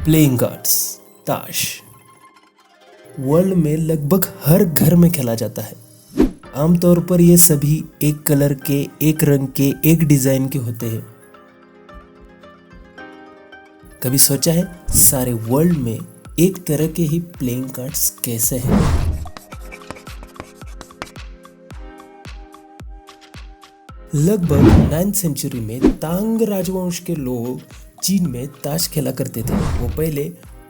Playing cards, ताश world में लगभग हर घर में खेला जाता है। आमतौर पर ये सभी एक कलर के, एक रंग के, एक डिजाइन के होते हैं। कभी सोचा है सारे वर्ल्ड में एक तरह के ही प्लेइंग कार्ड्स कैसे हैं? लगभग 9th सेंचुरी में तांग राजवंश के लोग चीन में ताश खेला करते थे। वो पहले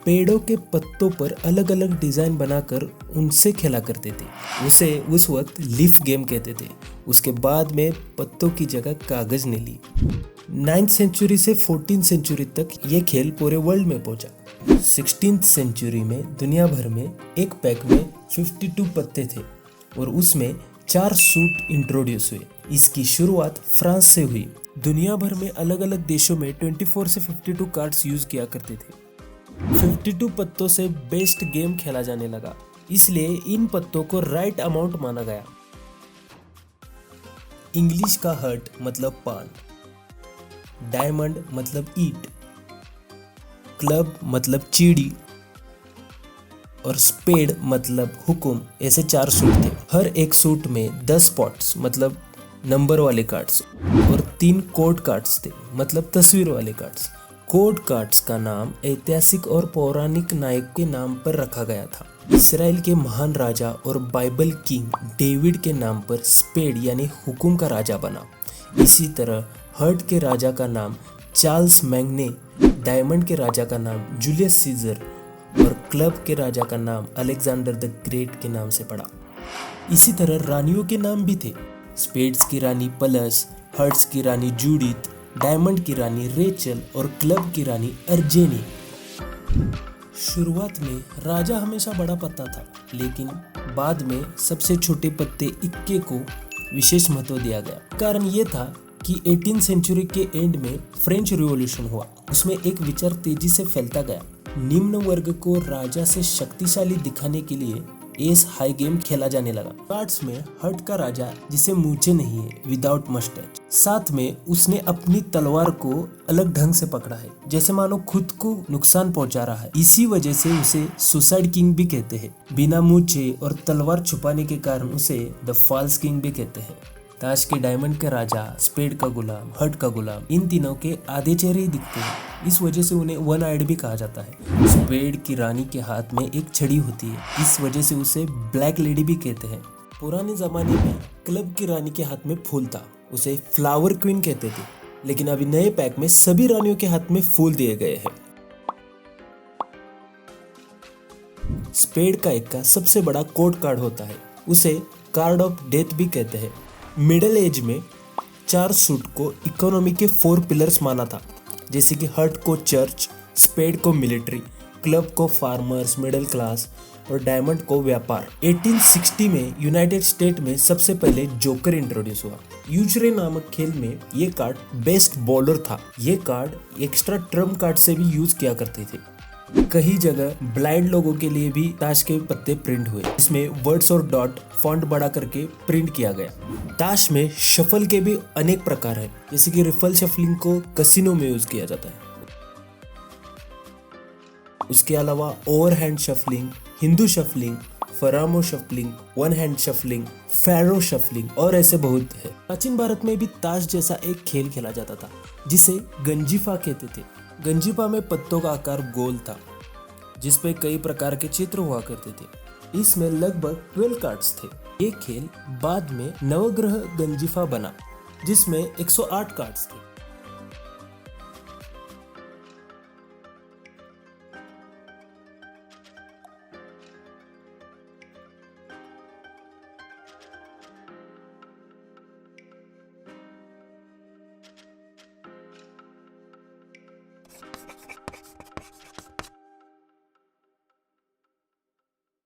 पेड़ों के पत्तों पर अलग अलग डिजाइन बनाकर उनसे खेला करते थे। उसे उस वक्त लीफ गेम कहते थे। उसके बाद में पत्तों की जगह कागज ने ली। 9th सेंचुरी से 14th सेंचुरी तक ये खेल पूरे वर्ल्ड में पहुंचा। 16th सेंचुरी में दुनिया भर में एक पैक में 52 पत्ते थे और उसमें 4 सूट इंट्रोड्यूस हुए। इसकी शुरुआत फ्रांस से हुई। दुनिया भर में अलग अलग देशों में 24 से 52 कार्ड्स यूज किया करते थे। 52 पत्तों से बेस्ट गेम खेला जाने लगा, इसलिए इन पत्तों को राइट अमाउंट माना गया। इंग्लिश का हर्ट मतलब पान, डायमंड मतलब ईट, क्लब मतलब चीड़ी और स्पेड मतलब हुकुम। ऐसे 4 सूट थे। हर एक सूट में 10 स्पॉट्स मतलब नंबर वाले कार्ड्स और 3 कोड कार्ड्स थे मतलब तस्वीर वाले कार्ड्स। कोड कार्ड्स का नाम ऐतिहासिक और पौराणिक नायक के नाम पर रखा गया था। इसराइल के महान राजा और बाइबल किंग डेविड के नाम पर स्पेड यानी हुकुम का राजा बना। इसी तरह हर्ट के राजा का नाम चार्ल्स मैग्ने, डायमंड के राजा का नाम जूलियस सीजर और क्लब के राजा का नाम अलेक्जेंडर द ग्रेट के नाम से पड़ा। इसी तरह रानियों के नाम भी थे। स्पेड्स की रानी पलस, हर्ट्स की रानी जूडिथ, डायमंड की रानी रेचल और क्लब की रानी अर्जेनी। शुरुआत में राजा हमेशा बड़ा पत्ता था, लेकिन बाद में सबसे छोटे पत्ते इक्के को विशेष महत्व दिया गया। कारण ये था कि 18th सेंचुरी के एंड में फ्रेंच रिवॉल्यूशन हुआ। उसमें एक विचार तेजी से फैलता गया। निम्न वर्ग को राजा से शक्तिशाली दिखाने के लिए एस हाई गेम खेला जाने लगा। कार्ड्स में हर्ट का राजा जिसे मूछें नहीं है, विदाउट मस्टैच, साथ में उसने अपनी तलवार को अलग ढंग से पकड़ा है, जैसे मानो खुद को नुकसान पहुंचा रहा है। इसी वजह से उसे सुसाइड किंग भी कहते हैं। बिना मूछे और तलवार छुपाने के कारण उसे द फॉल्स किंग भी कहते हैं। ताश के डायमंड का राजा, स्पेड का गुलाम, हर्ट का गुलाम, इन तीनों के आधे चेहरे ही दिखते हैं। इस वजह से उन्हें वन आइड भी कहा जाता है। स्पेड की रानी के हाथ में एक छड़ी होती है, इस वजह से उसे ब्लैक लेडी भी कहते हैं। पुराने जमाने में क्लब की रानी के हाथ में फूल था, उसे फ्लावर क्वीन कहते थे। लेकिन अभी नए पैक में सभी रानियों के हाथ में फूल दिए गए हैं। स्पेड का एक का सबसे बड़ा कोड कार्ड होता है, उसे कार्ड ऑफ डेथ भी कहते हैं। मिडिल एज में 4 सूट को इकोनॉमी के 4 पिलर्स माना था, जैसे कि हर्ट को चर्च, स्पेड को मिलिट्री, क्लब को फार्मर्स मिडिल क्लास और डायमंड को व्यापार। 1860 में यूनाइटेड स्टेट में सबसे पहले जोकर इंट्रोड्यूस हुआ। यूचरे नामक खेल में ये कार्ड बेस्ट बॉलर था। ये कार्ड एक्स्ट्रा ट्रम्प कार्ड से भी यूज किया करते थे। कई जगह ब्लाइंड लोगों के लिए भी ताश के पत्ते प्रिंट हुए, इसमें वर्ड्स और डॉट फॉन्ट बड़ा करके प्रिंट किया गया। ताश में शफल के भी अनेक प्रकार हैं, जैसे कि रिफल शफलिंग को कैसीनो में यूज किया जाता है। उसके अलावा ओवरहैंड शफलिंग, हिंदू शफलिंग, फरामो shuffling, one hand shuffling, faro shuffling और ऐसे बहुत है। प्राचीन भारत में भी ताश जैसा एक खेल खेला जाता था, जिसे गंजीफा कहते थे। गंजीफा में पत्तों का आकार गोल था, जिसपे कई प्रकार के चित्र हुआ करते थे। इसमें लगभग 12 कार्ड्स थे। ये खेल बाद में नवग्रह गंजीफा बना, जिसमें 108 कार्ड्स थे।